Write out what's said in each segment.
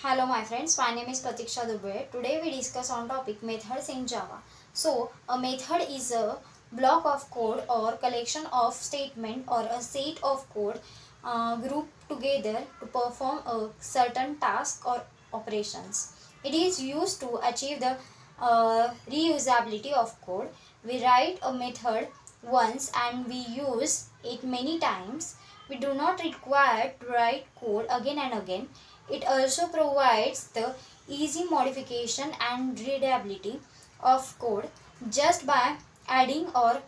Hello my friends, my name is Pratiksha Dubey. Today we discuss on topic methods in Java. So a method is a block of code or collection of statement or a set of code grouped together to perform a certain task or operations. It is used to achieve the reusability of code. We write a method once and we use it many times. We do not require to write code again and again. It also provides the easy modification and readability of code just by adding or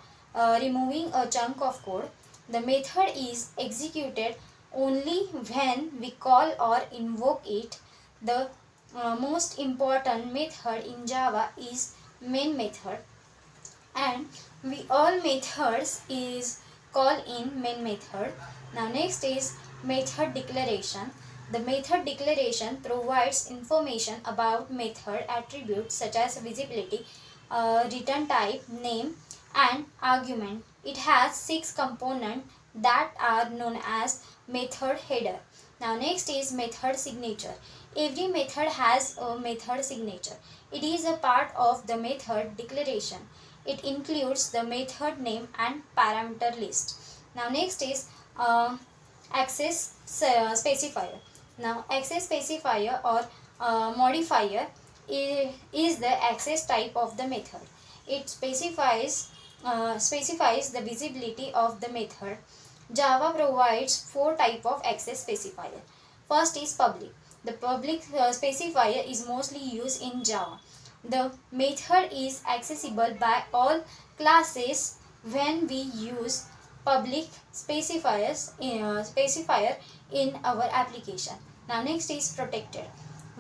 removing a chunk of code. The method is executed only when we call or invoke it. The most important method in Java is main method, and we all methods is called in main method. Now next is method declaration. The method declaration provides information about method attributes such as visibility, return type, name and argument. It has 6 components that are known as method header. Now next is method signature. Every method has a method signature. It is a part of the method declaration. It includes the method name and parameter list. Now next is access specifier. Now access specifier or modifier is the access type of the method. It specifies the visibility of the method. Java provides 4 types of access specifier. First is public. The public specifier is mostly used in Java. The method is accessible by all classes when we use public specifier in our application. Now next is protected.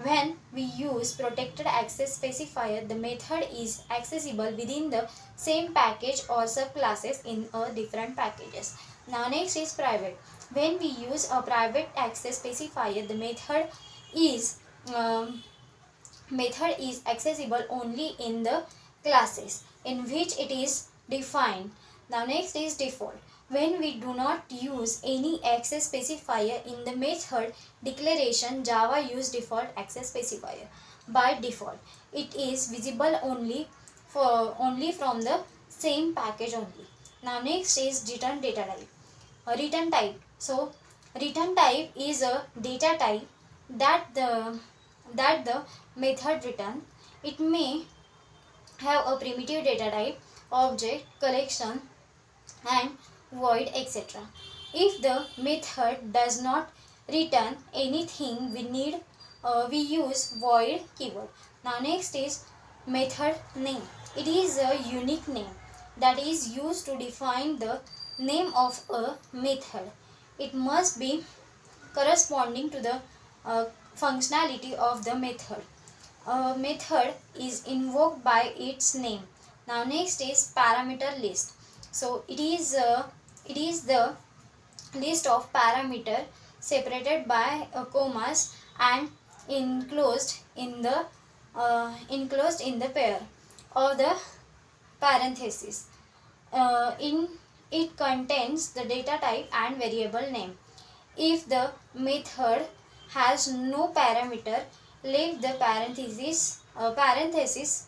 When we use protected access specifier, the method is accessible within the same package or subclasses in different packages. Now next is private. When we use a private access specifier, the method is accessible only in the classes in which it is defined. Now next is default. When we do not use any access specifier in the method declaration, Java use default access specifier. By default, it is visible only from the same package only. Now next is return data type. Return type. So return type is a data type that the method return. It may have a primitive data type, object, collection and void, etc. If the method does not return anything, we use void keyword. Now next is method name. It is a unique name that is used to define the name of a method. It must be corresponding to the functionality of the method. A method is invoked by its name. Now next is parameter list. So it is the list of parameter separated by commas and enclosed in the pair of the parentheses. In it contains the data type and variable name. If the method has no parameter, leave the parenthesis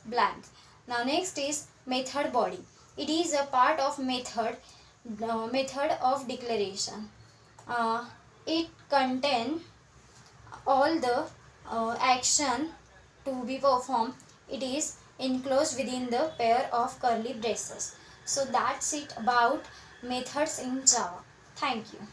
blank. Now next is method body. It is a part of method of declaration. It contains all the action to be performed. It is enclosed within the pair of curly braces. So that's it about methods in Java. Thank you.